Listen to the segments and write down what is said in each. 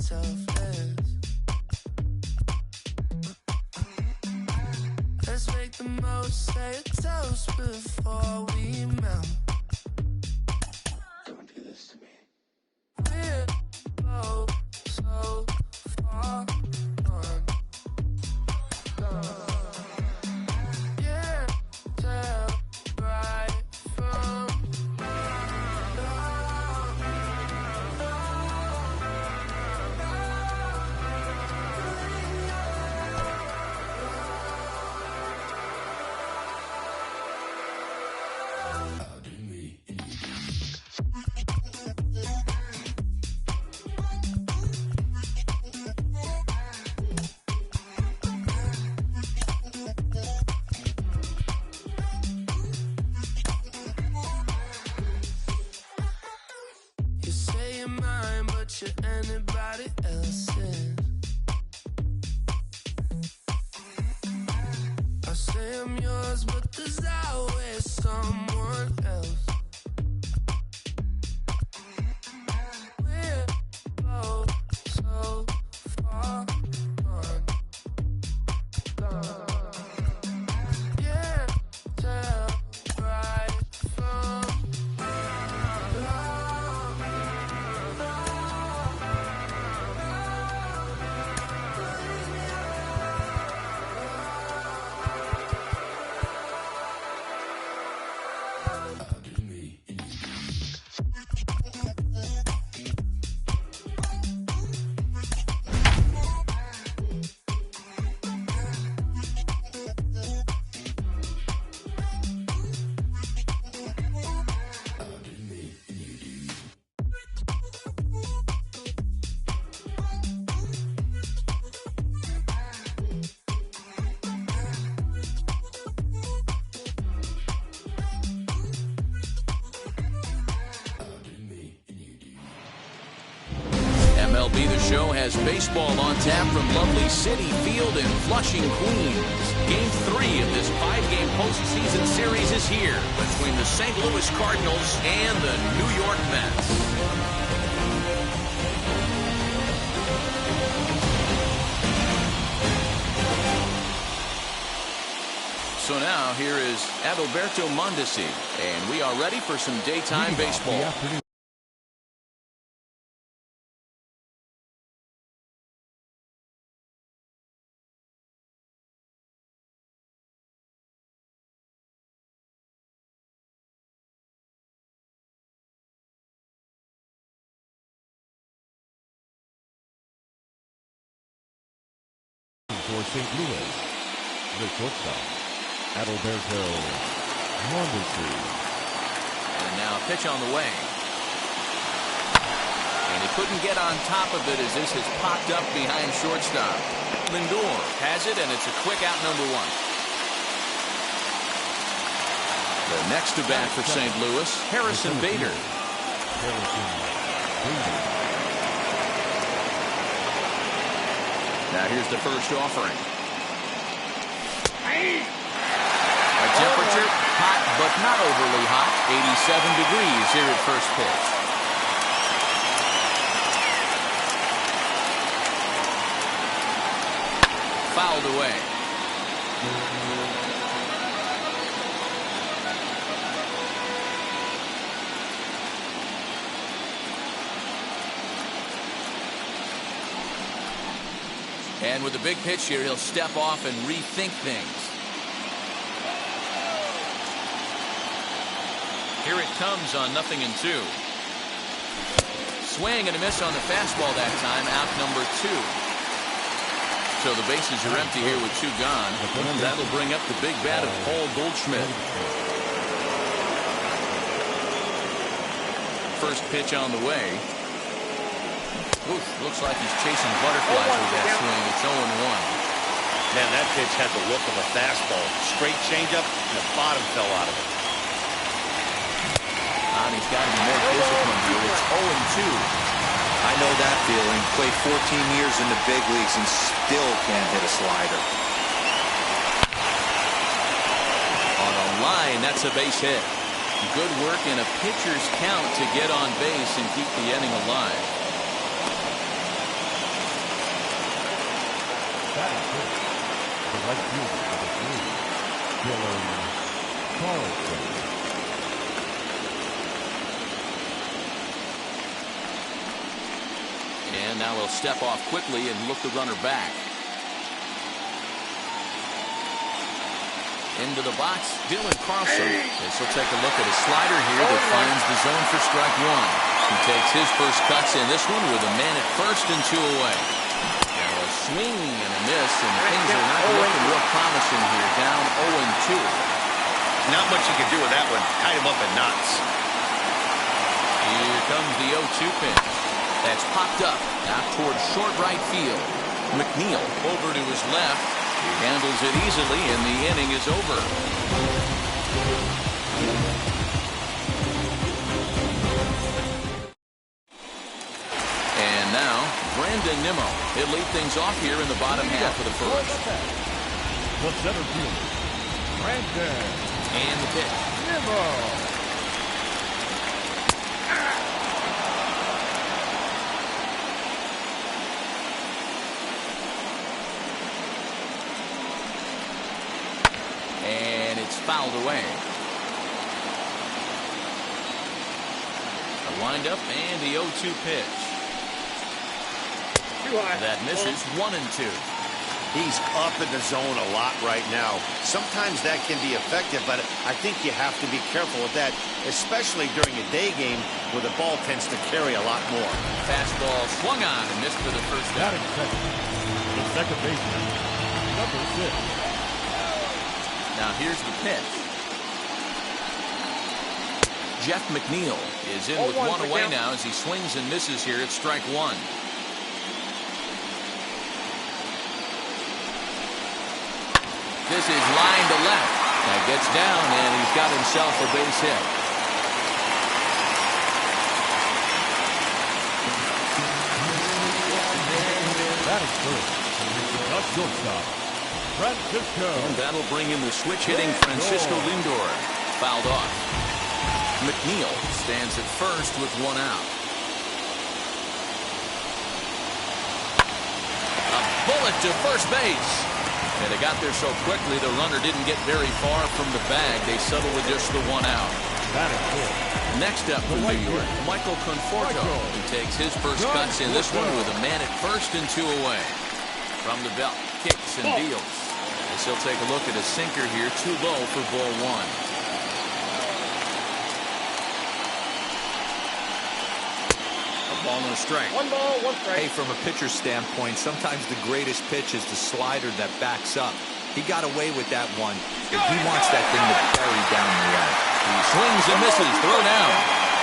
selfless. Let's make the most, say a toast before we melt. Don't do this to me. We're both so far gone. Yeah, tell right from Pardon me. you say you're mine, but you're anybody else's. I say I'm yours, but there's always someone else. We're both so far gone. Yeah, tell right from Pardon me. Pardon me. Pardon me. MLB The Show has baseball on tap from lovely Citi Field in Flushing, Queens. Game 3 of this 5-game postseason series is here between the St. Louis Cardinals and the New York Mets. So now here is Adalberto Mondesi, and we are ready for some daytime baseball. For St. Louis, the shortstop, Adalberto Mondesi. And now a pitch on the way. And he couldn't get on top of it as this has popped up behind shortstop. Lindor has it, and it's a quick out, number 1. The next to bat for St. Louis, Harrison Bader. Now here's the first offering. A temperature hot, but not overly hot. 87 degrees here at first pitch. Fouled away. And with a big pitch here, he'll step off and rethink things. Here it comes on 0-2. Swing and a miss on the fastball that time, out number 2. So the bases are empty here with 2 gone. And that'll bring up the big bat of Paul Goldschmidt. First pitch on the way. Oof, looks like he's chasing butterflies with that swing. It's 0-1. Man, that pitch had the look of a fastball. Straight changeup, and the bottom fell out of it. And he's got to be more disciplined here. It's 0-2. I know that feeling. Played 14 years in the big leagues and still can't hit a slider. On a line, that's a base hit. Good work in a pitcher's count to get on base and keep the inning alive. Right fielder, number 3, Dylan Carlson. And now he'll step off quickly and look the runner back. Into the box, Dylan Carlson. This will take a look at a slider here that finds the zone for strike one. He takes his first cuts in this one with a man at first and 2 away. Now a swing and a miss, and things are not looking real promising here. Down 0-2. Not much you can do with that one. Tied him up in knots. Here comes the 0-2 pitch. That's popped up out towards short right field. McNeil over to his left. He handles it easily, and the inning is over. And now, Brandon Nimmo. He'll lead things off here in the bottom half of the first. The center fielder, Brandon. And the pitch. Nimmo. And it's fouled away. The windup and the 0-2 pitch. That misses 1-2. He's up in the zone a lot right now. Sometimes that can be effective, but I think you have to be careful with that, especially during a day game where the ball tends to carry a lot more. Fastball swung on and missed for the first out. Batting second, the second baseman, number 6. Now here's the pitch. Jeff McNeil is in with one away now as he swings and misses here at strike one. This is line to left. That gets down, and he's got himself a base hit. That is first. The shortstop, Francisco. And that'll bring in the switch-hitting Francisco Lindor. Fouled off. McNeil stands at first with one out. A bullet to first base. And they got there so quickly, the runner didn't get very far from the bag. They settled with just the one out. That is good. Next up for New York, Michael Conforto, who takes his first cuts in this one with a man at first and 2 away. From the belt, kicks and deals. As he'll take a look at a sinker here, too low for ball one. A ball and a strike. 1 ball, 1 strike. Hey, from a pitcher's standpoint, sometimes the greatest pitch is the slider that backs up. He got away with that one. He wants that thing to bury down the line. He swings and misses, throw down.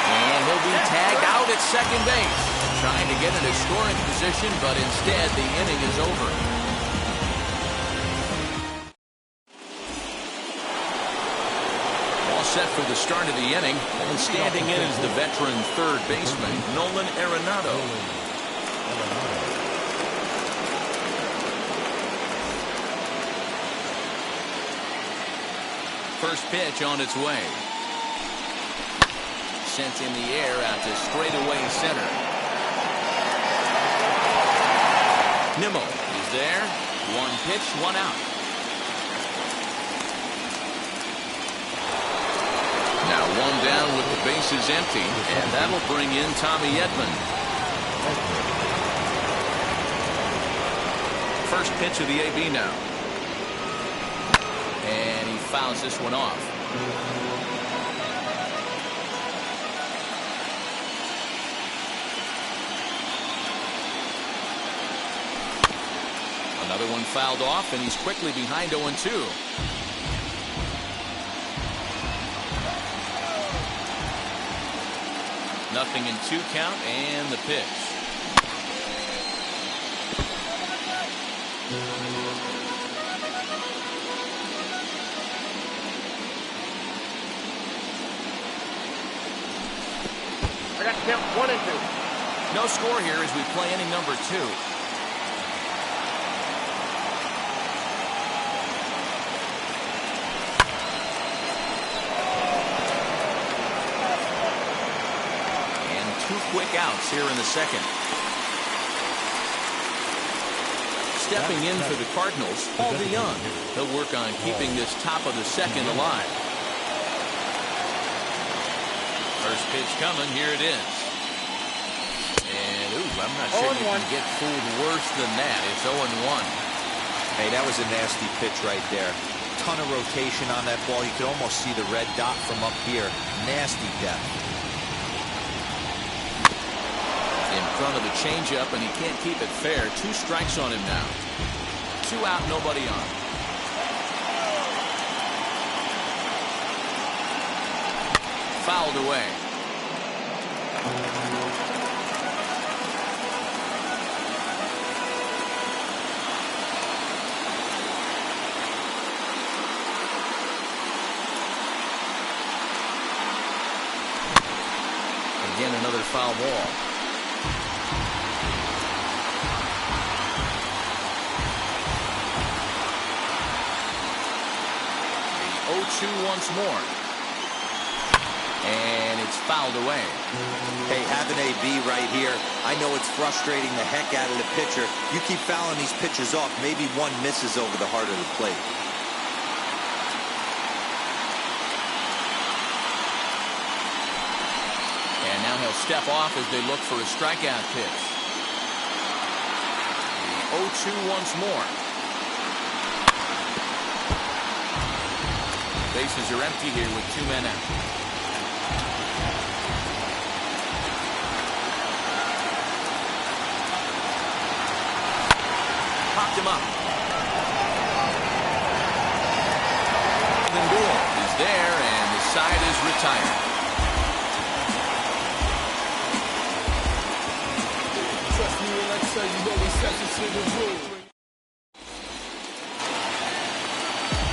And he'll be tagged out at second base. Trying to get in a scoring position, but instead the inning is over. All set for the start of the inning. And standing in is the veteran third baseman, Nolan Arenado. First pitch on its way. Sent in the air out to straightaway center. Nimmo is there. One pitch, one out. Now one down with the bases empty, and that'll bring in Tommy Edman. First pitch of the AB now. And he fouls this one off. Another one fouled off, and he's quickly behind 0-2. Nothing in 2 count, and the pitch. I got to count 1 and 2. No score here as we play inning number 2. Quick outs here in the second. stepping in for the Cardinals, Paul DeYoung. He'll work on keeping this top of the second alive. First pitch coming. Here it is. And, I'm not sure you can get fooled worse than that. It's 0-1. Hey, that was a nasty pitch right there. Ton of rotation on that ball. You could almost see the red dot from up here. Nasty depth. In front of the changeup, and he can't keep it fair. 2 strikes on him now. 2 out, nobody on. Fouled away. Again, another foul ball. The 0-2 once more. And it's fouled away. Hey, have an AB right here. I know it's frustrating the heck out of the pitcher. You keep fouling these pitchers off, maybe one misses over the heart of the plate. And now he'll step off as they look for a strikeout pitch. The 0-2 once more. Bases are empty here with 2 men out. Popped him up. Lindor is there, and the side is retired. Trust me when I tell you what we set this in the rule.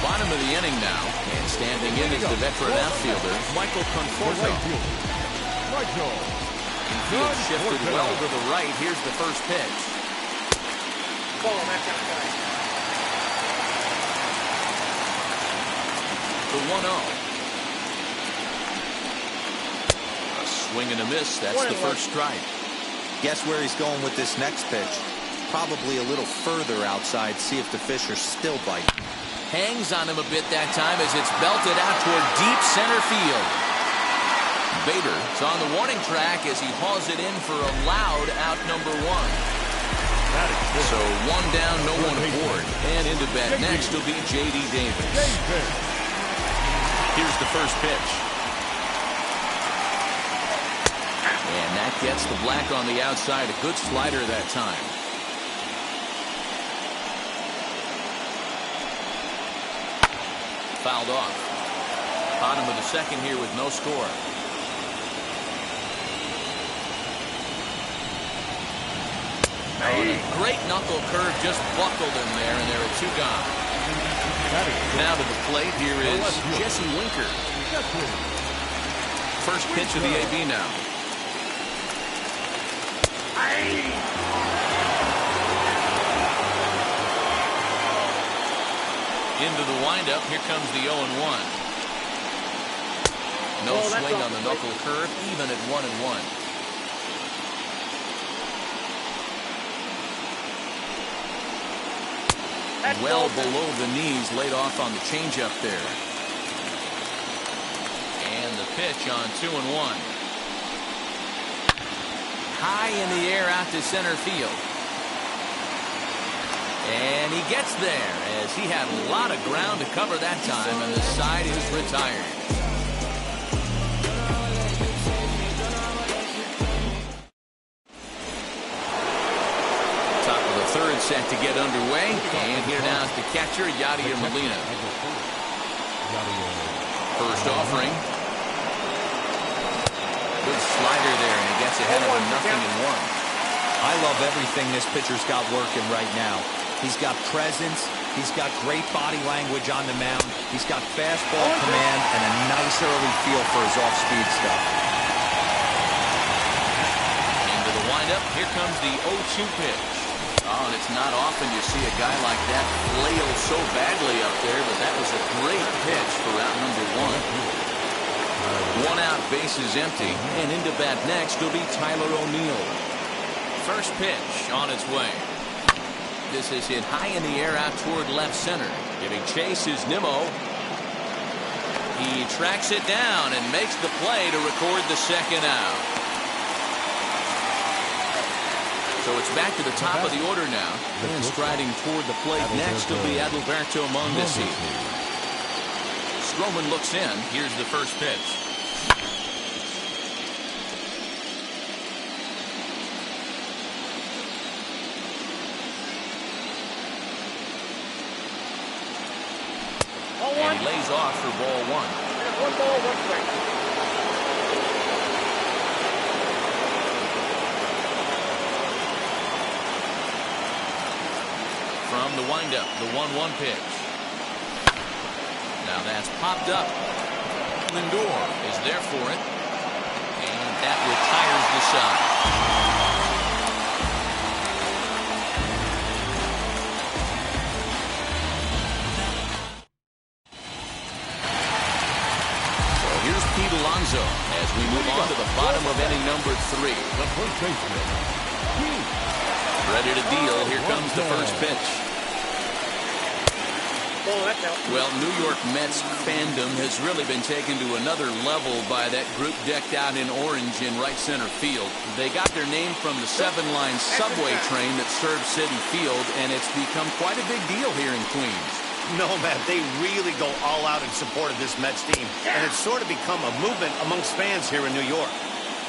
Bottom of the inning now, and standing in is the veteran outfielder, Michael Conforto. Infield shifted well to the right. Here's the first pitch. Call him that kind of guy. The 1-0. A swing and a miss. That's the first strike. Guess where he's going with this next pitch? Probably a little further outside. See if the fish are still biting. Hangs on him a bit that time as it's belted out toward deep center field. Bader is on the warning track as he hauls it in for a loud out number 1. So 1 down, no one aboard. And into bat next will be J.D. Davis. Here's the first pitch. And that gets the black on the outside. A good slider that time. Fouled off. Bottom of the second here with no score. Oh, great knuckle curve just buckled him there, and there are 2 gone. Now to the plate, here is Jesse Winker. First pitch of the AB now. Into the windup, here comes the 0-1. No swing on the knuckle curve, even at 1-1. Well below the knees, laid off on the changeup there. And the pitch on 2-1. High in the air out to center field. And he gets there as he had a lot of ground to cover that time, and the side is retired. Top of the third set to get underway, and here now is the catcher, Yadier Molina. First offering. Good slider there, and he gets ahead of him 0-1. I love everything this pitcher's got working right now. He's got presence. He's got great body language on the mound. He's got fastball command and a nice early feel for his off-speed stuff. Into the windup. Here comes the 0-2 pitch. Oh, and it's not often you see a guy like that flail so badly up there, but that was a great pitch for out number 1. 1 out, bases empty, and into bat next will be Tyler O'Neill. First pitch on its way. This is hit high in the air out toward left center. Giving chase is Nimmo. He tracks it down and makes the play to record the second out. So it's back to the top of the order now. And striding toward the plate next will be Adalberto Mondesi. Stroman looks in. Here's the first pitch. And he lays off for ball one. 1 ball, 1 strike. From the windup, the 1-1 pitch. Now that's popped up. Lindor is there for it. And that retires the side. Alonso as we move on to the bottom of inning number 3. The first baseman. Ready to deal. Here comes the first pitch. Well, New York Mets fandom has really been taken to another level by that group decked out in orange in right center field. They got their name from the 7-line subway train that serves Citi Field, and it's become quite a big deal here in Queens. No, Matt, they really go all out in support of this Mets team, and it's sort of become a movement amongst fans here in New York.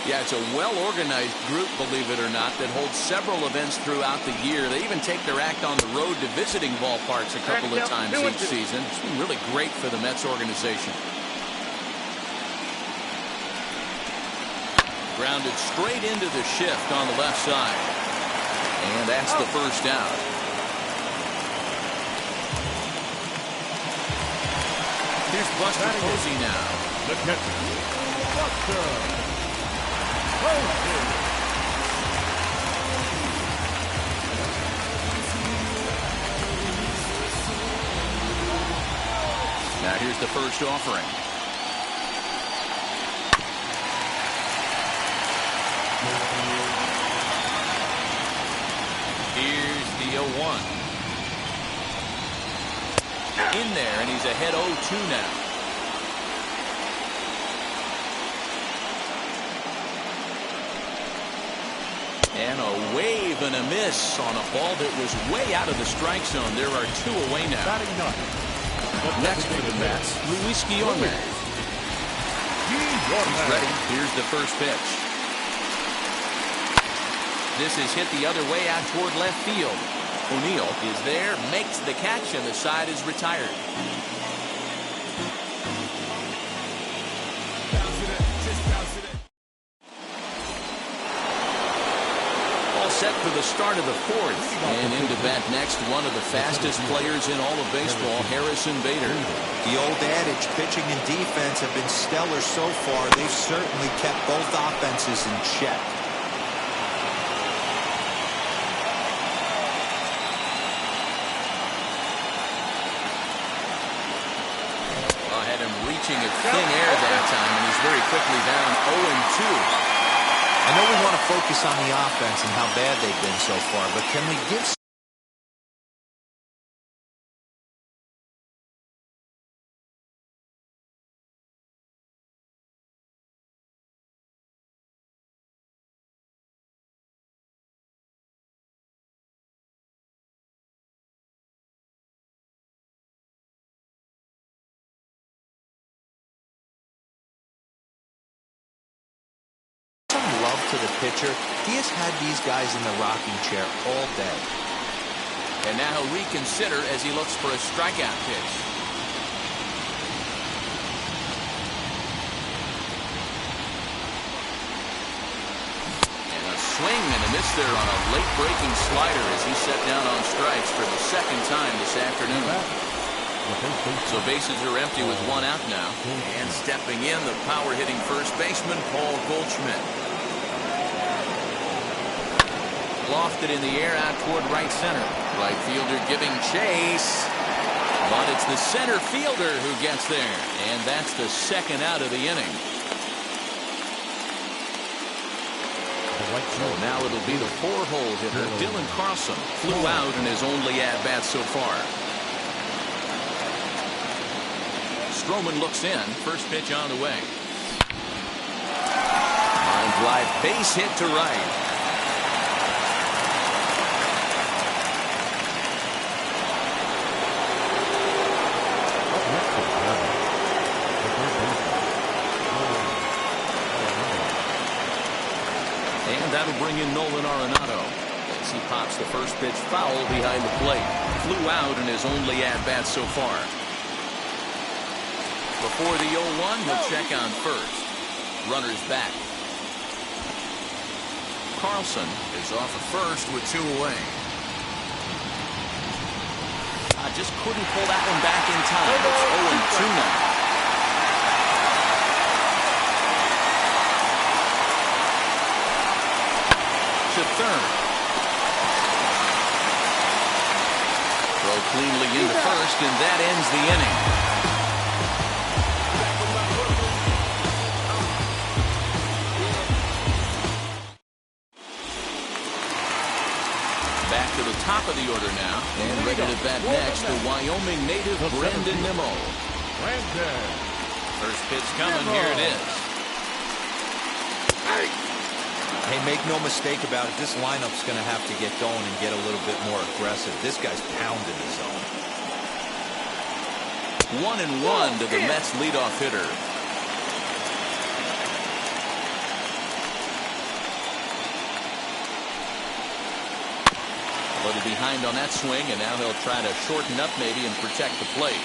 Yeah, it's a well-organized group, believe it or not, that holds several events throughout the year. They even take their act on the road to visiting ballparks a couple of times each season. It's been really great for the Mets organization. Grounded straight into the shift on the left side. And that's the first out. Here's Buster Posey now. The catcher, Buster Posey. Now here's the first offering. Here's the 0-1. In there, and he's ahead 0-2 now. And a wave and a miss on a ball that was way out of the strike zone. There are 2 away now. Next for the Mets, Luis Guillorme. He's ready. Here's the first pitch. This is hit the other way out toward left field. O'Neill is there, makes the catch, and the side is retired. All set for the start of the 4th. And into bat next, one of the fastest players in all of baseball, Harrison Bader. The old adage, pitching and defense have been stellar so far. They've certainly kept both offenses in check. Reaching at thin air that time, and he's very quickly down 0-2. I know we want to focus on the offense and how bad they've been so far, but can we give love to the pitcher? He has had these guys in the rocking chair all day. And now he'll reconsider as he looks for a strikeout pitch. And a swing and a miss there on a late breaking slider as he set down on strikes for the 2nd time this afternoon. So bases are empty with 1 out now. And stepping in, the power-hitting first baseman, Paul Goldschmidt. Lofted in the air out toward right center. Right fielder giving chase. But it's the center fielder who gets there. And that's the 2nd out of the inning. So now it'll be the 4-hole hitter, Dylan Carlson. Flew out in his only at-bat so far. Stroman looks in. First pitch on the way. Line drive, base hit to right. And that'll bring in Nolan Arenado as he pops the first pitch foul behind the plate. Flew out in his only at-bat so far. Before the 0-1, he'll check on first. Runners back. Carlson is off at first with 2 away. Just couldn't pull that one back in time. It's 0-2 now. To third. Throw cleanly into first, and that ends the inning. Back to the top of the order now, and ready to bat next, the Wyoming native Brandon Nimmo. First pitch coming, here it is. Hey, make no mistake about it, this lineup's going to have to get going and get a little bit more aggressive. This guy's pounding his zone. 1-1 to the Mets leadoff hitter. A little behind on that swing, and now he'll try to shorten up maybe and protect the plate.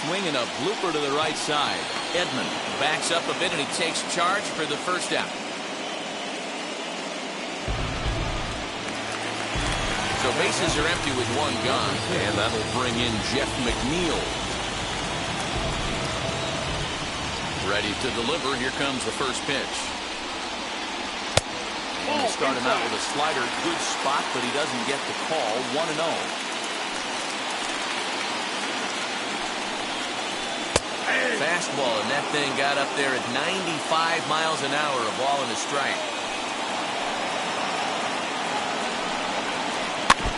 Swinging a blooper to the right side. Edman backs up a bit and he takes charge for the first out. So bases are empty with 1 gone, and that'll bring in Jeff McNeil. Ready to deliver. Here comes the first pitch. And we'll start him out with a slider. Good spot, but he doesn't get the call. 1-0. Fastball, and that thing got up there at 95 miles an hour, a ball and a strike.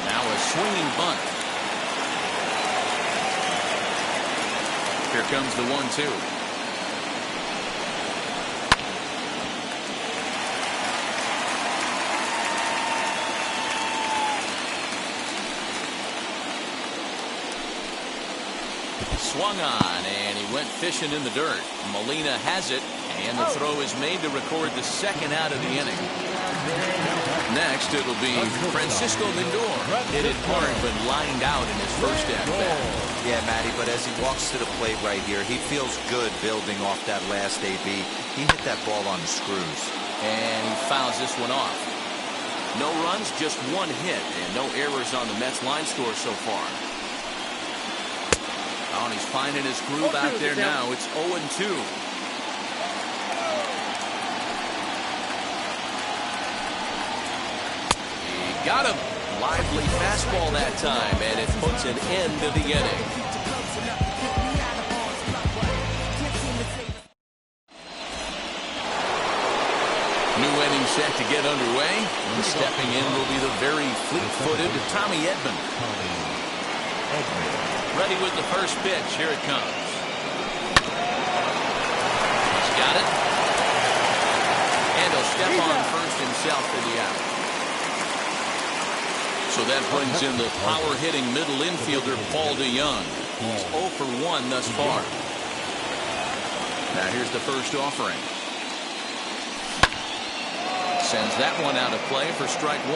Now a swinging bunt. Here comes the 1-2. Swung on, and he went fishing in the dirt. Molina has it, and the throw is made to record the second out of the inning. Next, it'll be Francisco Lindor. It had hard, but lined out in his first at-bat. Yeah, Matty, but as he walks to the plate right here, he feels good building off that last AB. He hit that ball on the screws. And he fouls this one off. No runs, just 1 hit, and no errors on the Mets line score so far. Oh, and he's finding his groove out there now. It's 0-2. He got him. Lively fastball that time, and it puts an end to the inning. New inning set to get underway. And stepping in will be the very fleet-footed Tommy Edman. Ready with the first pitch. Here it comes. He's got it. And he'll step on first himself for the out. So that brings in the power-hitting middle infielder Paul DeJong. He's 0 for 1 thus far. Now here's the first offering. Sends that one out of play for strike 1.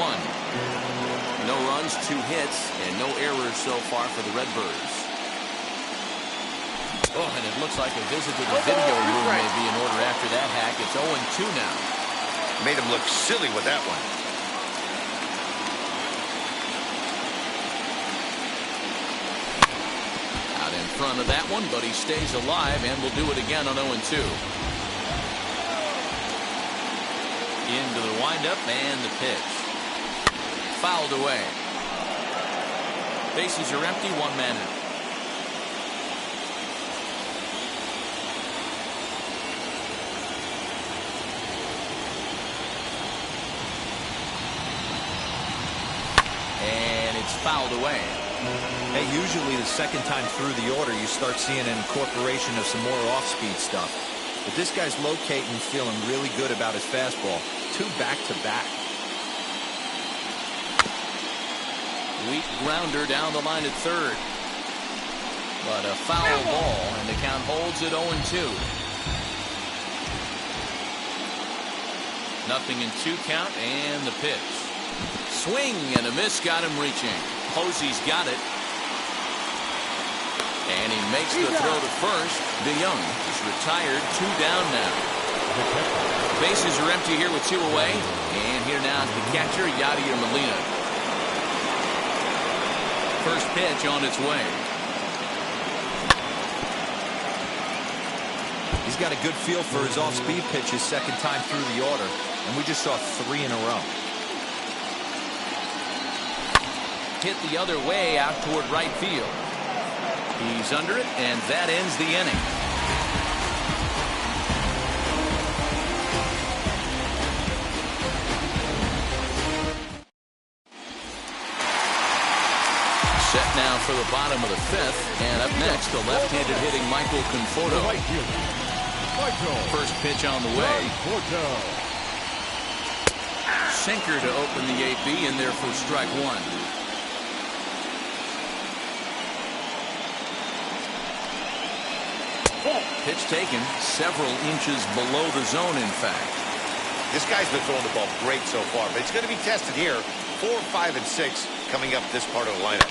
No runs, 2 hits, and no errors so far for the Redbirds. Oh, and it looks like a visit to the video room may be in order after that hack. It's 0-2 now. Made him look silly with that one. Out in front of that one, but he stays alive and will do it again on 0-2. Into the windup and the pitch. Fouled away. Bases are empty, 1 man out. fouled away. Hey, usually the second time through the order, you start seeing an incorporation of some more off-speed stuff. But this guy's locating, feeling really good about his fastball. 2 back-to-back. Weak grounder down the line at third. But a foul ball, and the count holds at 0-2. Nothing in 2 count, and the pitch. Swing and a miss, got him reaching. Posey's got it. And he makes the throw to first. DeYoung is retired, 2 down now. Bases are empty here with 2 away. And here now is the catcher, Yadier Molina. First pitch on its way. He's got a good feel for his off-speed pitches second time through the order. And we just saw 3 in a row. Hit the other way out toward right field. He's under it, and that ends the inning. Set now for the bottom of the 5th, and up next, the left-handed hitting Michael Conforto. First pitch on the way. Sinker to open the AB, and there for strike 1. Pitch taken several inches below the zone, in fact. This guy's been throwing the ball great so far, but it's going to be tested here. 4, 5, and 6 coming up this part of the lineup.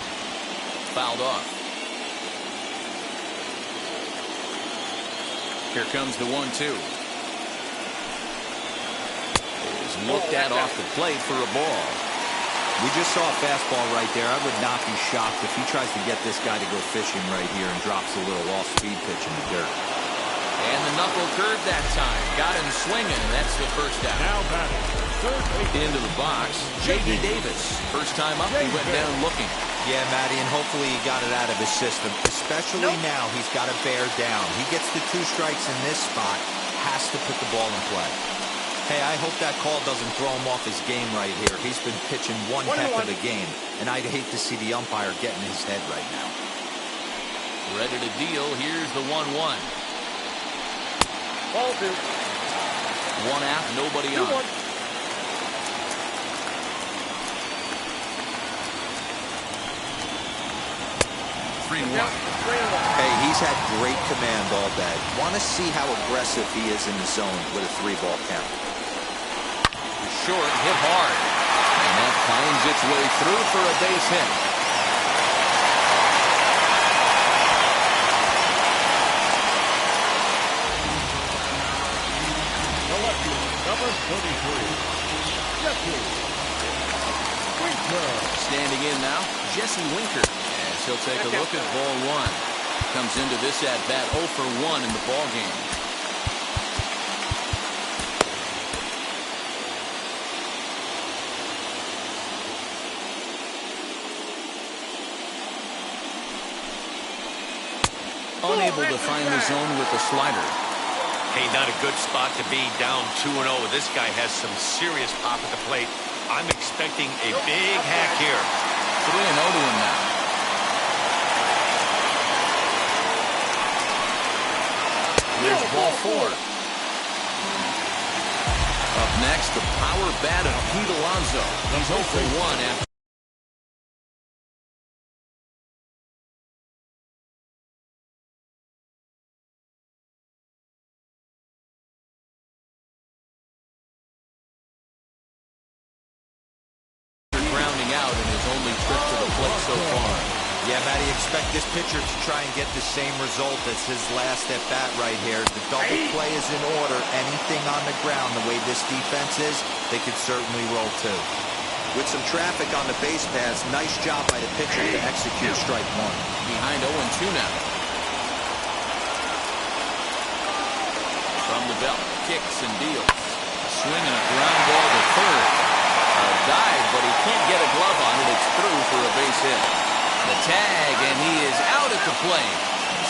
Fouled off. Here comes the 1-2. Is looked at off the plate for a ball. We just saw a fastball right there. I would not be shocked if he tries to get this guy to go fishing right here and drops a little off-speed pitch in the dirt. And the knuckle curve that time. Got him swinging. That's the first out. Now batting, third base. Into the box, J.D. Davis. First time up, he went down looking. Yeah, Matty, and hopefully he got it out of his system. Especially now, he's got to bear down. He gets the 2 strikes in this spot, has to put the ball in play. Hey, I hope that call doesn't throw him off his game right here. He's been pitching one heck of a game, and I'd hate to see the umpire get in his head right now. Ready to deal. Here's the 1-1. Ball 2. 1 out, nobody on. 3-1. Hey, he's had great command all day. Want to see how aggressive he is in the zone with a 3-ball count. Short, hit hard. And that finds its way through for a base hit. The lefty, number 33, Jesse Winker. Standing in now, Jesse Winker. As he'll take a look at ball 1. Comes into this at-bat 0 for 1 in the ball game. Unable to find the zone with the slider. Hey, not a good spot to be, down 2-0. This guy has some serious pop at the plate. I'm expecting a big hack here. 3-0 to him now. Here's ball 4. Up next, the power bat of Pete Alonso. He's 0 for 1 after. Out in his only trip to the plate so far. Yeah, Matty, expect this pitcher to try and get the same result as his last at-bat right here. The double play is in order. Anything on the ground, the way this defense is, they could certainly roll too. With some traffic on the base paths, nice job by the pitcher to execute strike 1. Behind 0-2 now. From the belt, kicks and deals. Swinging a ground ball to third. Dive, but he can't get a glove on it. It's through for a base hit. The tag, and he is out at the plate.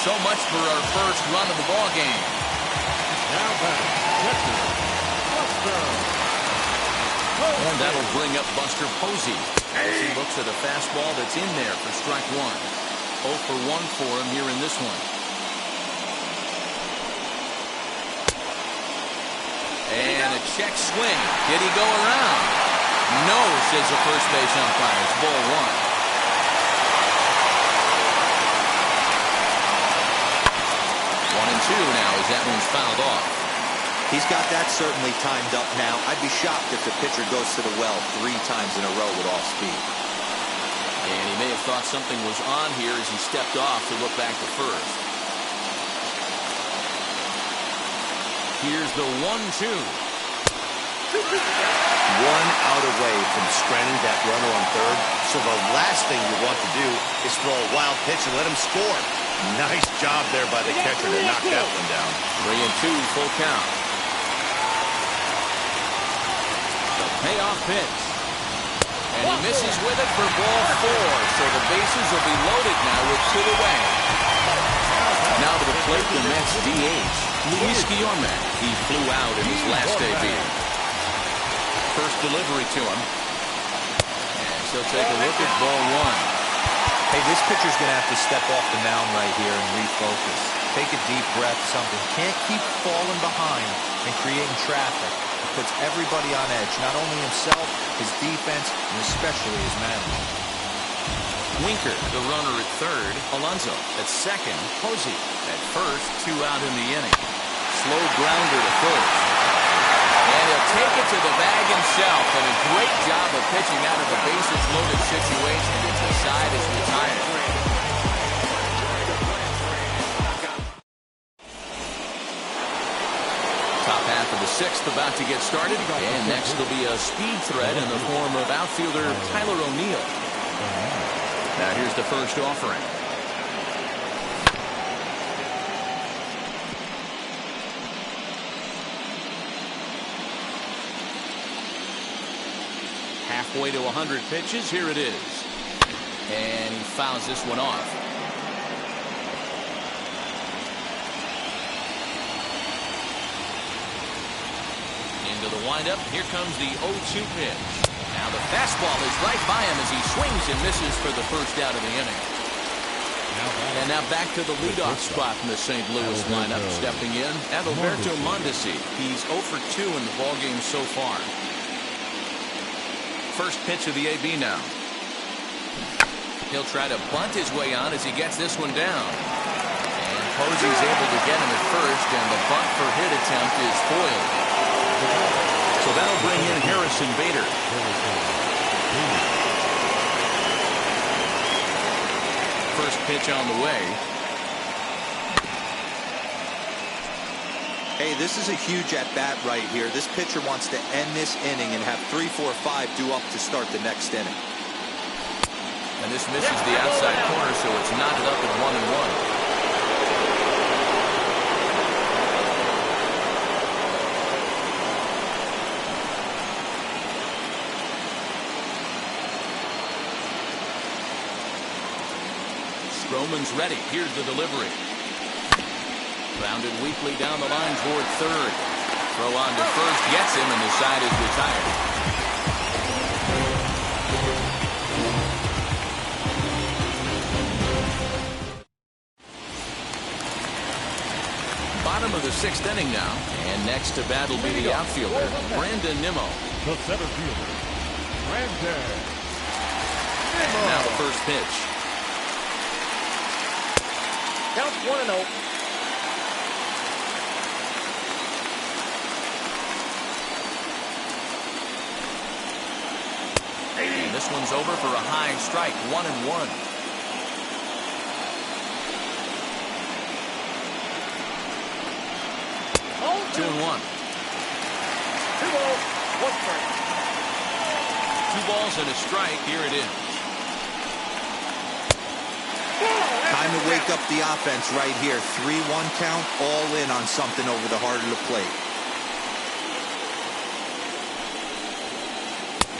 So much for our first run of the ball game. Now batting, catcher, Buster And that'll bring up Buster Posey. As he looks at a fastball that's in there for strike one. 0 for 1 for him here in this one. And a check swing. Did he go around? No, says the first base umpire. It's ball one. 1-2 now as that one's fouled off. He's got that certainly timed up now. I'd be shocked if the pitcher goes to the well 3 times in a row with off speed. And he may have thought something was on here as he stepped off to look back to first. Here's the 1-2. 1 out away from stranding that runner on third. So the last thing you want to do is throw a wild pitch and let him score. Nice job there by the catcher to knock that one down. 3-2 full count. The payoff pitch. And he misses with it for ball 4. So the bases will be loaded now with 2 away. Now to the plate, the Mets DH, Luis Guillorme. He flew out in his last debut. First delivery to him. And he'll take a look at ball 1. Hey, this pitcher's going to have to step off the mound right here and refocus. Take a deep breath, something. Can't keep falling behind and creating traffic. It puts everybody on edge, not only himself, his defense, and especially his manager. Winker, the runner at third. Alonso at second. Posey at first. 2 out in the inning. Slow grounder to first. And he'll take it to the bag himself. And a great job of pitching out of the bases loaded situation. The side is retired. Top half of the 6th about to get started. And next will be a speed threat in the form of outfielder Tyler O'Neill. Now here's the first offering. Halfway to 100 pitches. Here it is. And he fouls this one off. Into the windup. Here comes the 0-2 pitch. Now the fastball is right by him as he swings and misses for the first out of the inning. And now back to the leadoff spot in the St. Louis lineup. Stepping in, Adalberto Mondesi. He's 0 for 2 in the ballgame so far. First pitch of the AB now. He'll try to bunt his way on as he gets this one down. And Posey's able to get him at first, and the bunt for hit attempt is foiled. So that'll bring in Harrison Bader. First pitch on the way. Hey, this is a huge at-bat right here. This pitcher wants to end this inning and have 3, 4, 5 due up to start the next inning. And this misses the outside corner, so it's knotted up at 1-1. Stroman's ready. Here's the delivery. Grounded weakly down the line toward third. Throw on to first, gets him, and the side is retired. Bottom of the 6th inning now. And next to bat will be the outfielder, Brandon Nimmo. The center fielder, Brandon Nimmo. Now the first pitch. Count 1-0. And this one's over for a high strike, 1-1. Oh, 2-1. 2-0. 1 strike. 2 balls and a strike. Here it is. Time to wake up the offense right here. 3-1 count, all in on something over the heart of the plate.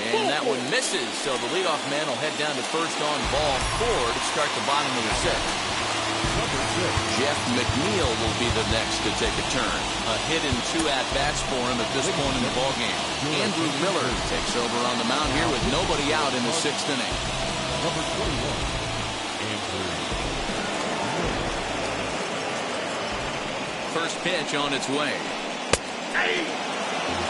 And that one misses, so the leadoff man will head down to first on ball 4 to start the bottom of the 6th. Jeff McNeil will be the next to take a turn. A hit and 2 at-bats for him at this point in the ballgame. Andrew Miller takes over on the mound here with nobody out in the 6th inning. Number 21, Andrew. First pitch on its way.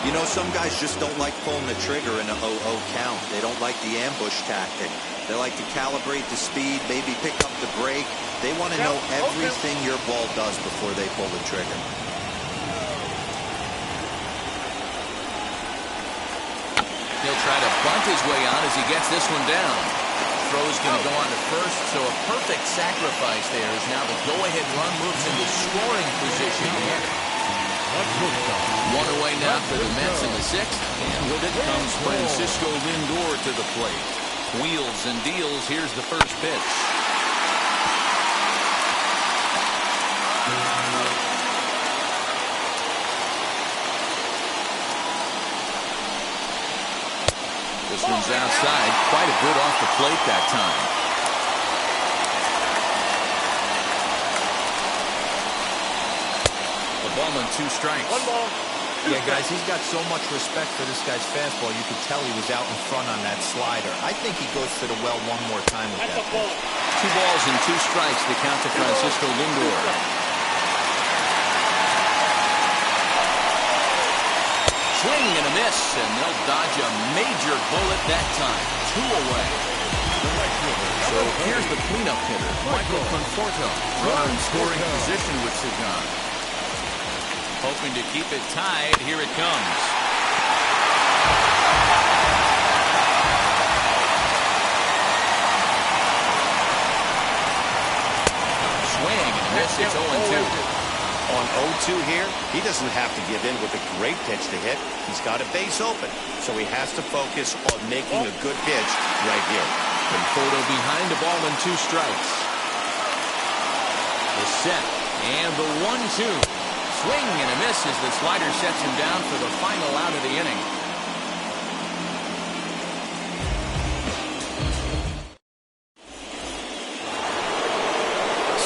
You know, some guys just don't like pulling the trigger in a 0-0 count. They don't like the ambush tactic. They like to calibrate the speed, maybe pick up the brake. They want to know everything your ball does before they pull the trigger. He'll try to bunt his way out as he gets this one down. Throw's going to go on to first, so a perfect sacrifice there as now the go-ahead run moves into scoring position here. One away now for the Mets in the 6th, and with it comes Francisco Lindor to the plate. Wheels and deals. Here's the first pitch. This one's outside. Quite a bit off the plate that time. A ball and 2 strikes. 1 ball. Yeah, guys, he's got so much respect for this guy's fastball. You could tell he was out in front on that slider. I think he goes to the well one more time with That's that a ball. 2 balls and 2 strikes to count to Francisco Lindor. Swing and a miss, and they'll dodge a major bullet that time. 2 away. So here's the cleanup hitter, Michael Conforto. Runner in scoring position with Sagan. Hoping to keep it tied. Here it comes. Swing and a miss. It's 0-2. On 0-2 here, he doesn't have to give in with a great pitch to hit. He's got a base open, so he has to focus on making a good pitch right here. Conforto behind the ball and 2 strikes. The set and the 1-2. Swing and a miss as the slider sets him down for the final out of the inning.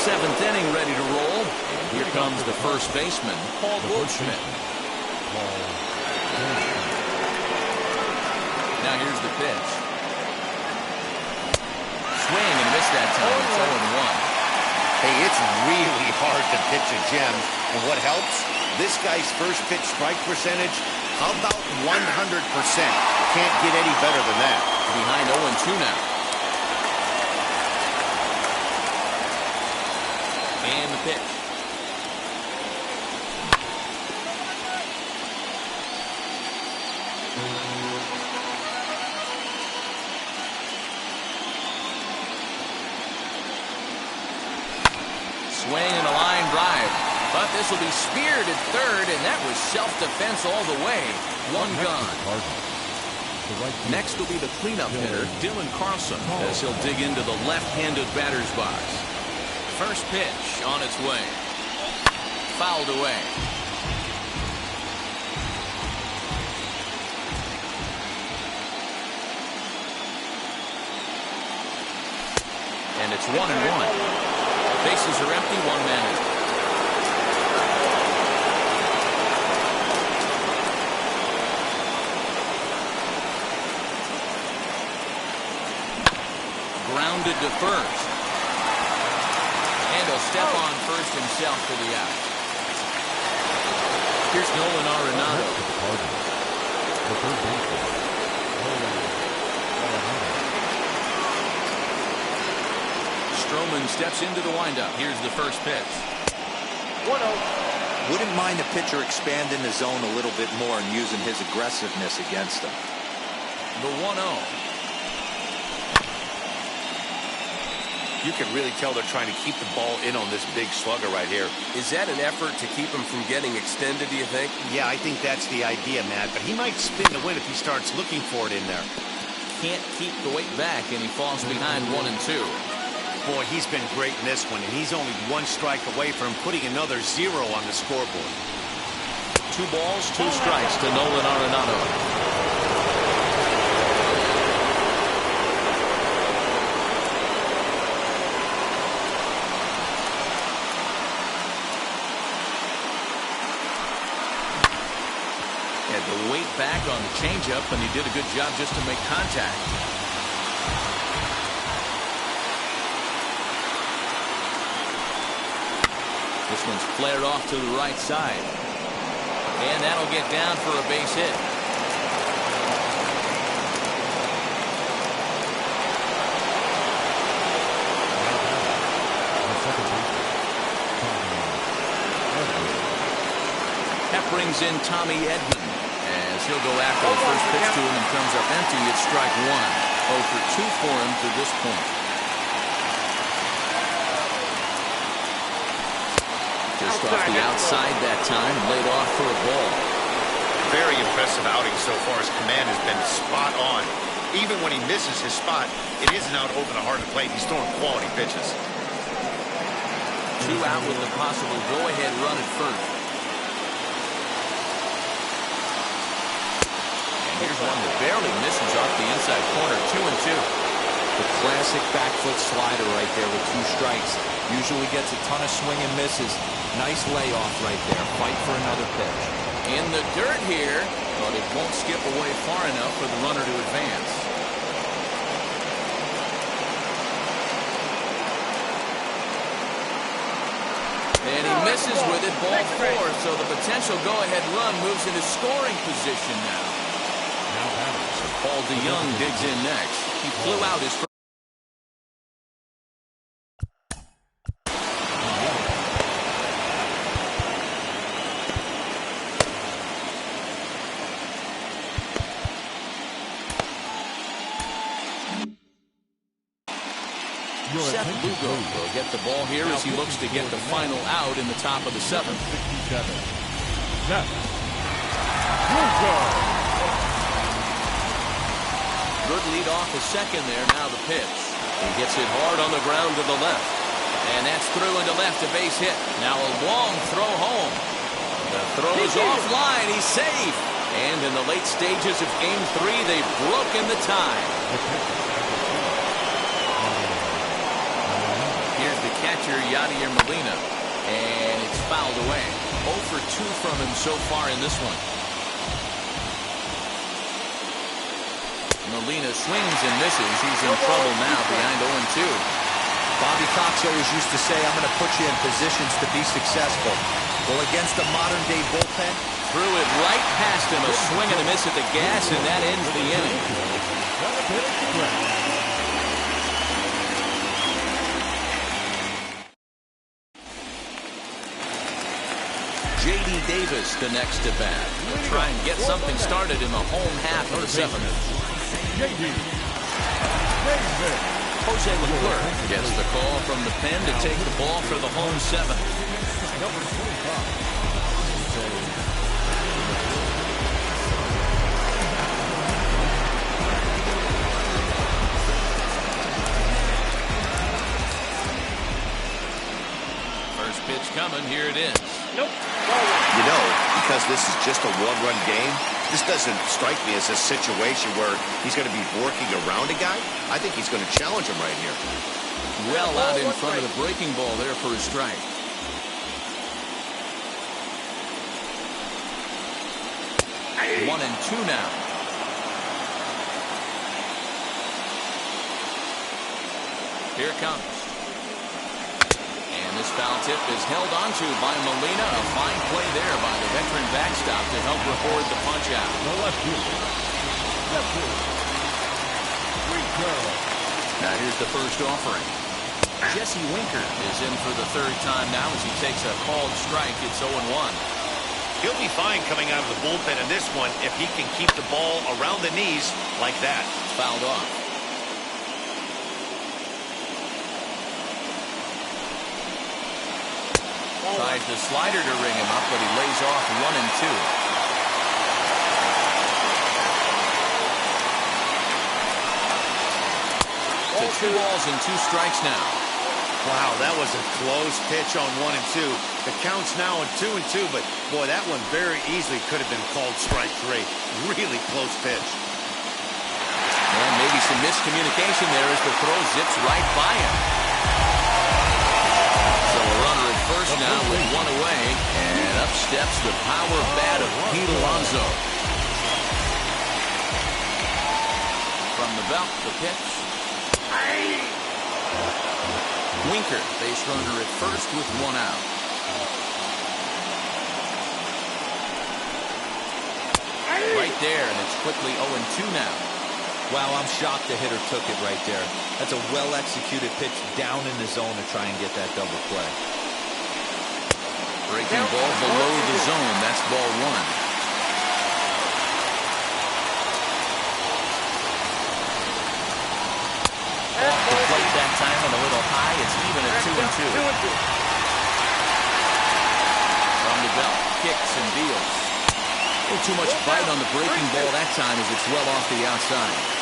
Seventh inning ready to roll. And here comes the first baseman, Paul Goldschmidt. Now here's the pitch. Swing and a miss that time. It's 0-1. Hey, it's really hard to pitch a gem. And what helps? This guy's first pitch strike percentage, how about 100%? Can't get any better than that. Behind 0-2 now. And the pitch. Swing and a line drive. But this will be speared at third, and that was self-defense all the way. 1 gone. Next will be the cleanup hitter, Dylan Carlson, as he'll dig into the left-handed batter's box. First pitch on its way. Fouled away. And it's 1-1. Bases are empty, 1 man in. Grounded to first. And he'll step on first himself for the out. Here's Nolan Arenado. Stroman steps into the windup. Here's the first pitch. 1-0. Wouldn't mind the pitcher expanding the zone a little bit more and using his aggressiveness against him. The 1-0. You can really tell they're trying to keep the ball in on this big slugger right here. Is that an effort to keep him from getting extended, do you think? Yeah, I think that's the idea, Matt. But he might spin the win if he starts looking for it in there. Can't keep the weight back, and he falls behind 1-2. Boy, he's been great in this one, and he's only 1 strike away from putting another 0 on the scoreboard. 2 balls, 2 strikes to Nolan Arenado. Had to wait back on the changeup, and he did a good job just to make contact. This one's flared off to the right side. And that'll get down for a base hit. That brings in Tommy Edman, as he'll go after the first pitch to him and comes up empty. It's strike one. 0 for 2 for him to this point. Just off the outside that time, laid off for a ball. Very impressive outing so far. His command has been spot on. Even when he misses his spot, it isn't out over the heart of the plate. He's throwing quality pitches. 2 out with the possible go-ahead run at first. And here's one that barely misses off the inside corner. 2-2. The classic back foot slider right there with 2 strikes. Usually gets a ton of swing and misses. Nice layoff right there. Fight for another pitch. In the dirt here, but it won't skip away far enough for the runner to advance. And he misses with it, ball 4, so the potential go-ahead run moves into scoring position now. So Paul DeYoung digs in next. He flew out his first. Seth Lugo will get the ball here as he looks to get the final out in the top of the 7th. 67. Seth Lugo. Good lead off the second there. Now the pitch. He gets it hard on the ground to the left. And that's through into left, a base hit. Now a long throw home. The throw is offline. He's safe. And in the late stages of Game 3, they've broken the tie. Here's the catcher, Yadier Molina. And it's fouled away. 0 for 2 from him so far in this one. Molina swings and misses. He's in trouble now behind 0-2. Bobby Cox always used to say, I'm going to put you in positions to be successful. Well, against the modern-day bullpen, threw it right past him. A swing and a miss at the gas, and that ends the inning. J.D. Davis the next to bat. We'll try and get something started in the home half of the 7th. J.D. Davis. Jose Leclerc gets the call from the pen to take the ball for the home 7th. Number 25. First pitch coming. Here it is. Nope. You know, because this is just a one-run game, this doesn't strike me as a situation where he's going to be working around a guy. I think he's going to challenge him right here. Well out in front of the breaking ball there for a strike. Hey. 1-2 now. Here it comes. And this foul tip is held onto by Molina. A fine play there by the veteran backstop to help record the punch out. Now here's the first offering. Jesse Winker is in for the 3rd time now as he takes a called strike. It's 0-1. He'll be fine coming out of the bullpen in this one if he can keep the ball around the knees like that. It's fouled off. Tries the slider to ring him up, but he lays off 1-2. To 2 balls and 2 strikes now. Wow, that was a close pitch on 1-2. The count's now on 2-2, but boy, that one very easily could have been called strike 3. Really close pitch. And maybe some miscommunication there as the throw zips right by him. So a runner first now with 1 away, and up steps the power bat of Pete Alonso. Belt, the pitch. Winker, base runner at first with one out. Right there, and it's quickly 0-2 now. Wow, I'm shocked the hitter took it right there. That's a well-executed pitch down in the zone to try and get that double play. Breaking ball below the zone. That's ball one. Off the plate that time and a little high. It's even at 2-2. From the belt, kicks and deals. A little too much bite on the breaking ball that time as it's well off the outside.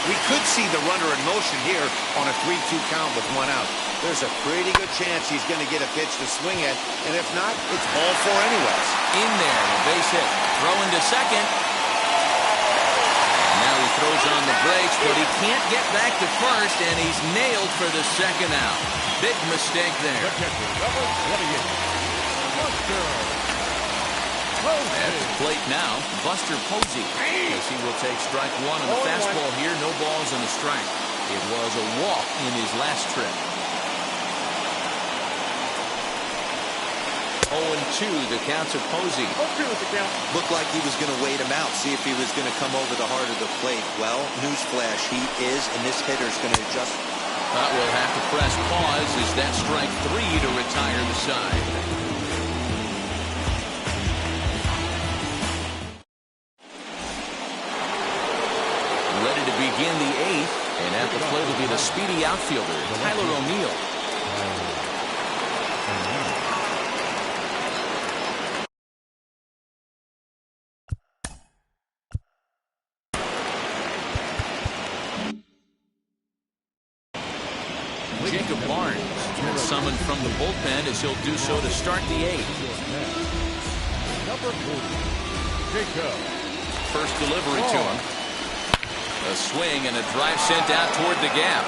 We could see the runner in motion here on a 3-2 count with one out. There's a pretty good chance he's going to get a pitch to swing at, and if not, it's ball four anyways. In there, the base hit. Throw into second. And now he throws on the brakes, but he can't get back to first, and he's nailed for the second out. Big mistake there. At the plate now, Buster Posey, as he will take strike one on the fastball here. No balls and a strike. It was a walk in his last trip. 0-2, the count to Posey. Looked like he was going to wait him out, see if he was going to come over the heart of the plate. Well, newsflash, he is, and this hitter's going to adjust. But we'll have to press pause as that strike three to retire the side. Ready to begin the eighth, and at the plate will be the speedy outfielder, Tyler O'Neill. Jacob Barnes summoned from the bullpen as he'll do so to start the eighth. Number 4, Jacob. First delivery to him. A swing and a drive sent out toward the gap.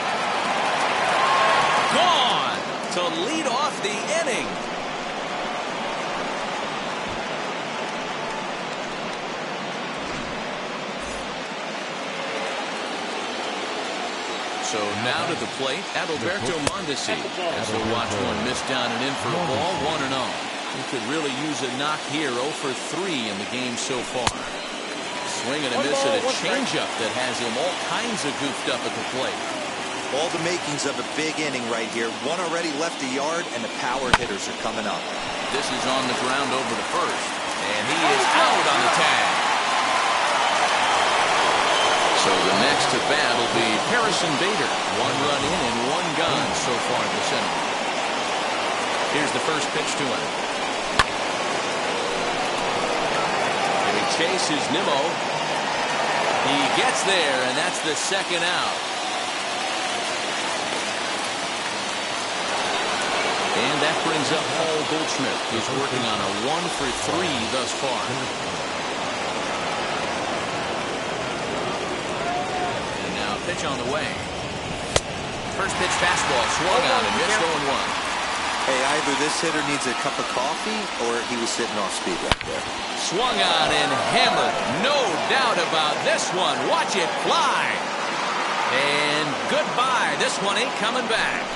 Gone to lead off the inning. So now to the plate, Adalberto Mondesi as he'll watch one miss down and in for a ball, 1-0. He could really use a knock here, 0 for 3 in the game so far. Swing and a miss at a changeup that has him all kinds of goofed up at the plate. All the makings of a big inning right here. One already left the yard, and the power hitters are coming up. This is on the ground over the first, and he is out on the tag. So the next to bat will be Harrison Bader. 1 run in and 1 gone so far this inning. Here's the first pitch to him. Giving chase is Nimmo. He gets there, and that's the second out. And that brings up Paul Goldschmidt. He's working on a 1 for 3 thus far. And now a pitch on the way. First pitch fastball swung on and missed 0-1. Hey, either this hitter needs a cup of coffee or he was sitting off speed right there. Swung on and hammered. No doubt about this one. Watch it fly. And goodbye. This one ain't coming back.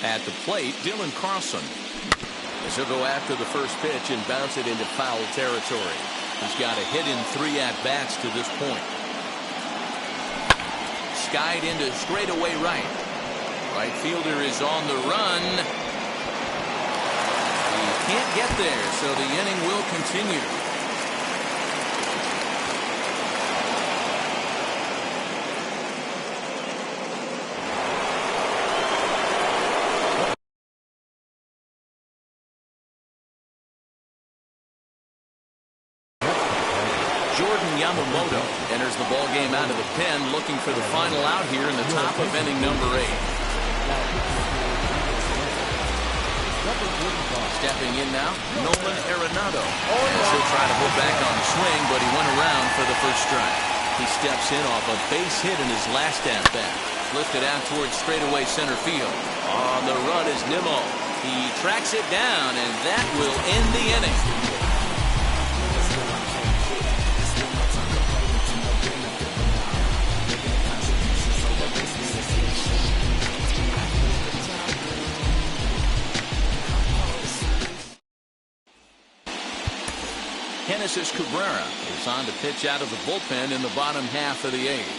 At the plate, Dylan Carlson. As he'll go after the first pitch and bounce it into foul territory. He's got a hit in 3 at-bats to this point. Skied into straightaway right. Right fielder is on the run. He can't get there, so the inning will continue. Yamamoto enters the ball game out of the pen, looking for the final out here in the top of inning number 8. Stepping in now, Nolan Arenado. He'll try to hold back on the swing, but he went around for the first strike. He steps in off a base hit in his last at-bat. Lifted out towards straightaway center field. On the run is Nimmo. He tracks it down, and that will end the inning. Genesis Cabrera is on to pitch out of the bullpen in the bottom half of the 8th.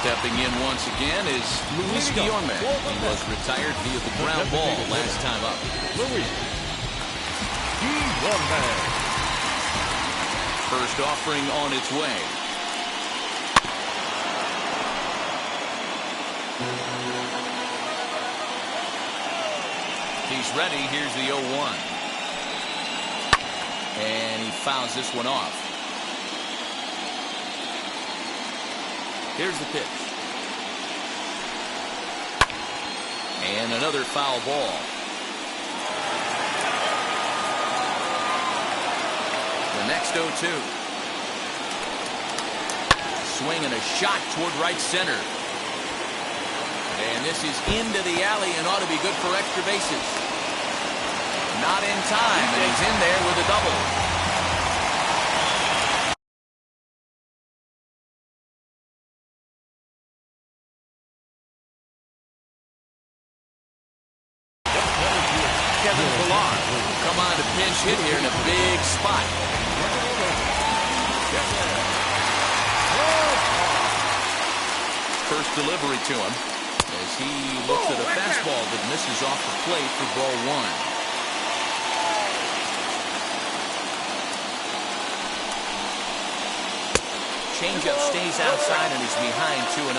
Stepping in once again is Luis Guillorme. He was retired via the ground ball last time up. Luis Guillorme. First offering on its way. He's ready. Here's the 0-1. And he fouls this one off. Here's the pitch. And another foul ball. The next 0-2. Swing and a shot toward right center. And this is into the alley and ought to be good for extra bases. Not in time, and he's in there with a double. Kevin Pillar will come on to pinch hit here in a big spot. First delivery to him as he looks at a fastball that misses off the plate for ball 1. Changeup stays outside and he's behind 2-0.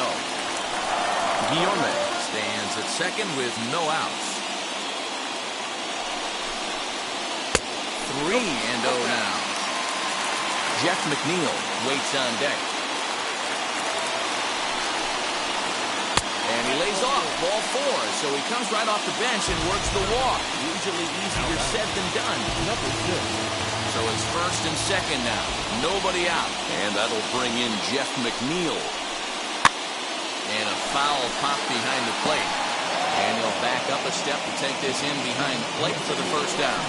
Guillorme stands at second with no outs. 3-0 now. Jeff McNeil waits on deck. And he lays off ball 4, so he comes right off the bench and works the walk. Usually easier said than done. So it's first and second now. Nobody out. And that'll bring in Jeff McNeil. And a foul pop behind the plate. And he'll back up a step to take this in behind the plate for the first down.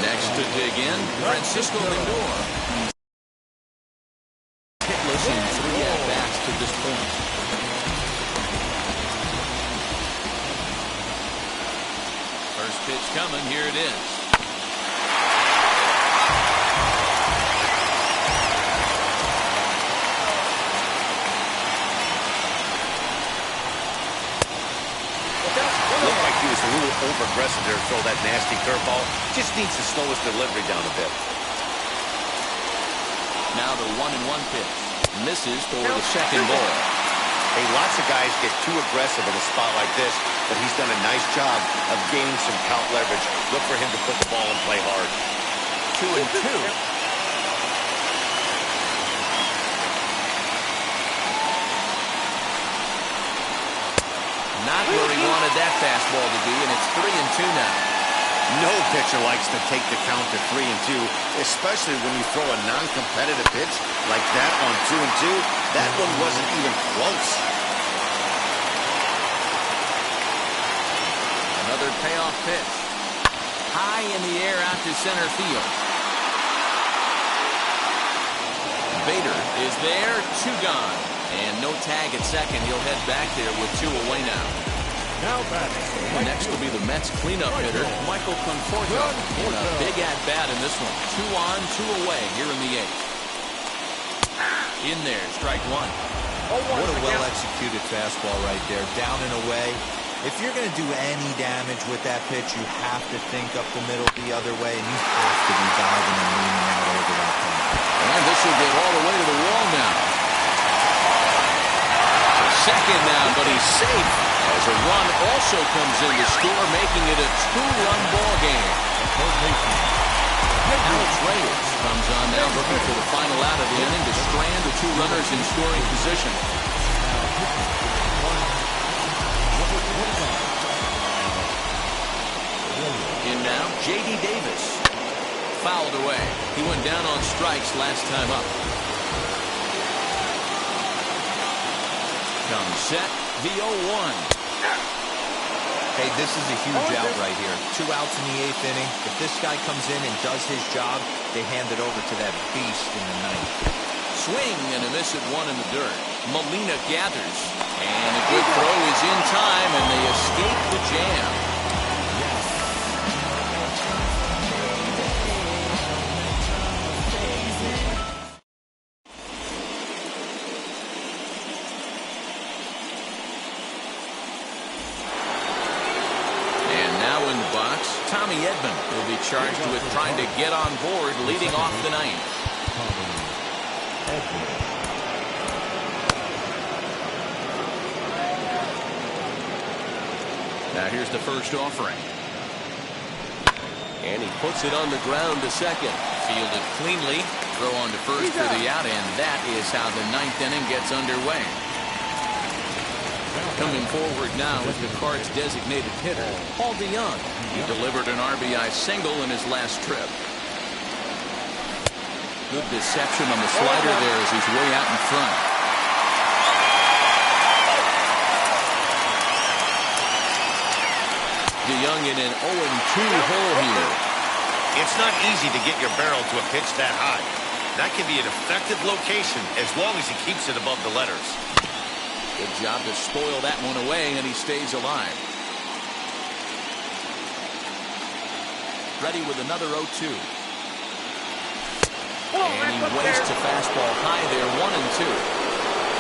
Next to dig in, Francisco Lindor. Hitless in 3 at-bats to this point. First pitch coming. Here it is. Looked like he was a little over-aggressive there to throw that nasty curveball. Just needs to slow his delivery down a bit. Now the 1-1 pitch. Misses for the second ball. Hey, lots of guys get too aggressive in a spot like this, but he's done a nice job of gaining some count leverage. Look for him to put the ball and play hard. 2-2. Not where he wanted that fastball to be, and it's 3-2 now. No pitcher likes to take the count to 3-2, especially when you throw a non-competitive pitch like that on 2-2. That one wasn't even close. Another payoff pitch. High in the air out to center field. Bader is there, 2 gone. And no tag at second. He'll head back there with 2 away now. Now batting. And next will be the Mets cleanup hitter, Michael Conforto. In a big at-bat in this one. 2 on, 2 away here in the 8th. In there, strike 1. What a well-executed fastball right there. Down and away. If you're going to do any damage with that pitch, you have to think up the middle the other way, and you have to be diving and leaning out over that thing. And this will get all the way to the wall now. Second now, but he's safe as a run also comes in to score, making it a 2-run ball game. Alex Reyes comes on now, looking for the final out of the inning to strand the 2 runners in scoring position. In now, J.D. Davis. Fouled away. He went down on strikes last time up. Comes set, the 0-1. Hey, this is a huge out right here. 2 outs in the 8th inning. If this guy comes in and does his job, they hand it over to that beast in the 9th. Swing and a miss at 1 in the dirt. Molina gathers. And a good throw is in time, and they escape the jam. Tommy Edman will be charged with trying to get on board, leading off the 9th. Now here's the first offering. And he puts it on the ground to second. Fielded cleanly. Throw on to first for the out, and that is how the 9th inning gets underway. Coming forward now is the Cards' designated hitter, Paul DeYoung. He delivered an RBI single in his last trip. Good deception on the slider there as he's way out in front. DeYoung in an 0-2 hole here. It's not easy to get your barrel to a pitch that high. That can be an effective location as long as he keeps it above the letters. Good job to spoil that one away, and he stays alive. Ready with another 0-2. And he wastes a fastball high there, 1-2.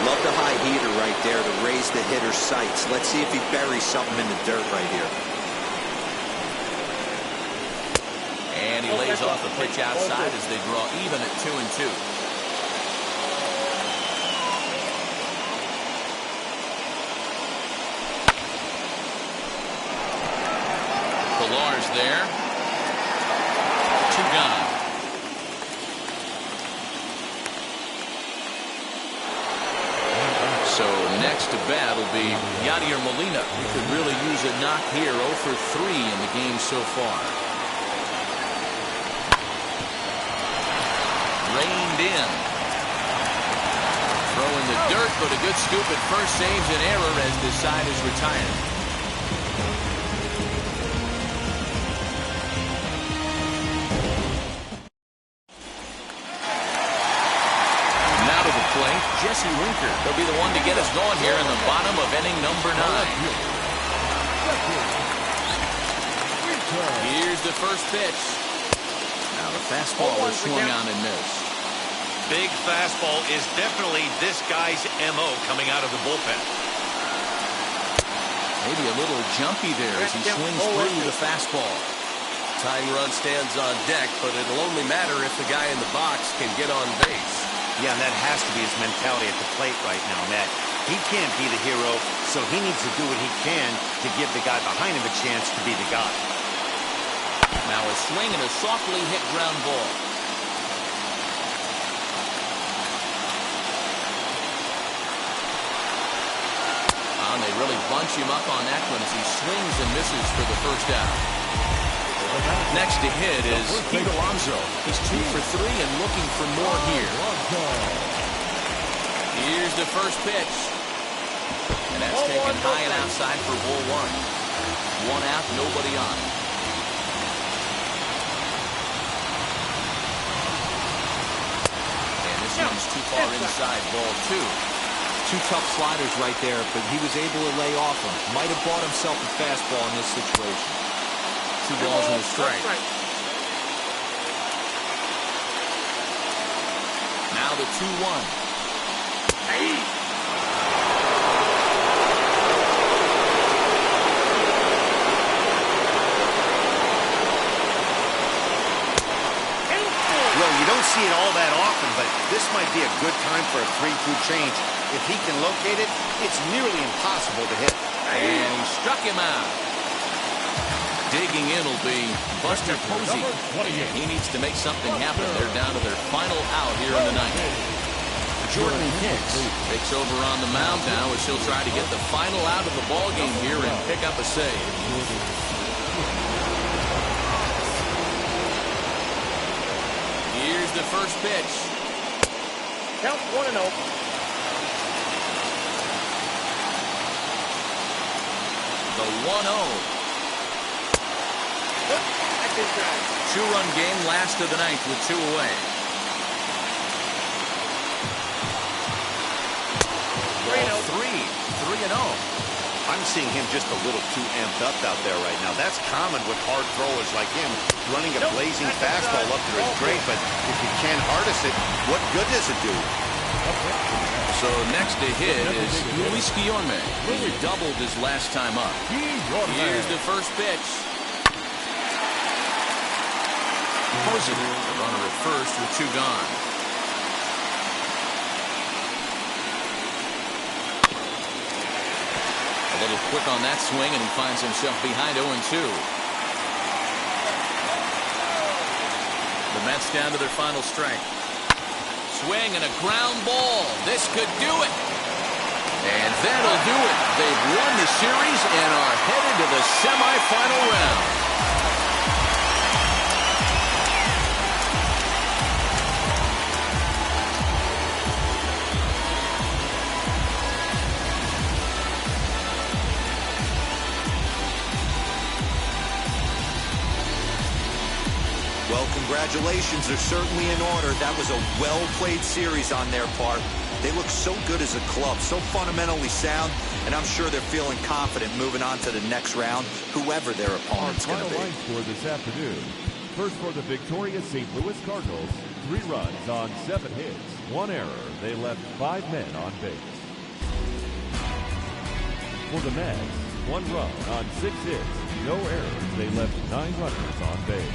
Love the high heater right there to raise the hitter's sights. Let's see if he buries something in the dirt right here. And he lays off a pitch outside as they draw even at 2-2. Pilar's there. 2 gone. So next to bat will be Yadier Molina. He could really use a knock here. 0 for 3 in the game so far. Reined in. Throw in the dirt, but a good scoop at first saves an error as this side is retired. Jesse Winker. He'll be the one to get us going here in the bottom of inning number 9. Here's the first pitch. Now the fastball was swung on and missed. Big fastball is definitely this guy's MO coming out of the bullpen. Maybe a little jumpy there as he swings through the fastball. Tying run stands on deck, but it'll only matter if the guy in the box can get on base. Yeah, and that has to be his mentality at the plate right now, Matt. He can't be the hero, so he needs to do what he can to give the guy behind him a chance to be the guy. Now a swing and a softly hit ground ball. And they really bunch him up on that one as he swings and misses for the first out. Next to hit is Pete Alonso. He's 2 for 3 and looking for more here. Here's the first pitch. And that's taken high and outside for ball 1. 1 out, nobody on. And this one's too far inside, ball 2. Two tough sliders right there, but he was able to lay off them. Might have bought himself a fastball in this situation. 2 balls and a strike. Now the 2-1. Well, you don't see it all that often, but this might be a good time for a 3-2 change. If he can locate it, it's nearly impossible to hit. And he struck him out. Digging in will be Buster Posey. He needs to make something happen. They're down to their final out here in the ninth. Jordan Hicks takes over on the mound now as he'll try to get the final out of the ball game here and pick up a save. Here's the first pitch. Count 1-0. The 1-0. 2-run game, last of the ninth with 2 away. Ball 3-0. I'm seeing him just a little too amped up out there right now. That's common with hard throwers like him. Running a blazing fastball up there is great, but if you can't harness it, what good does it do? So next to hit is Luis Guillorme. He doubled his last time up. Here's the first pitch. Posey, the runner at first with 2 gone. A little quick on that swing, and he finds himself behind 0-2. The Mets down to their final strike. Swing and a ground ball. This could do it. And that'll do it. They've won the series and are headed to the semifinal round. Well, congratulations are certainly in order. That was a well-played series on their part. They look so good as a club, so fundamentally sound, and I'm sure they're feeling confident moving on to the next round, whoever their opponent's going to be. Our final line score this afternoon. First for the victorious St. Louis Cardinals, 3 runs on 7 hits, 1 error. They left 5 men on base. For the Mets, 1 run on 6 hits, no errors. They left 9 runners on base.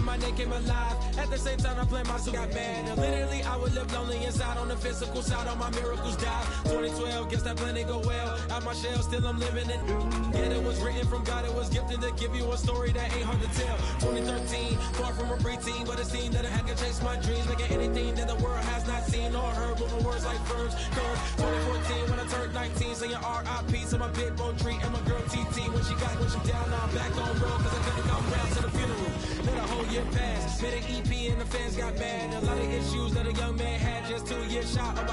when my name came alive. At the same time, I played my soul got mad. And literally, I would live lonely inside. On the physical side, all my miracles died. 2012, guess that plan didn't go well. Out my shell, still I'm living it. Yeah, it was written from God. It was gifted to give you a story that ain't hard to tell. 2013, far from a preteen, but it seemed that I had to chase my dreams, making anything that the world has not seen or heard. With my words like verbs. 2014, when I turned 19, saying R.I.P. to my big bone tree and my girl TT. When she down, now I'm back on road, cause I couldn't come down to the funeral. Let a whole year pass, made an EP and the fans got mad. A lot of issues that a young man had just 2 years shot of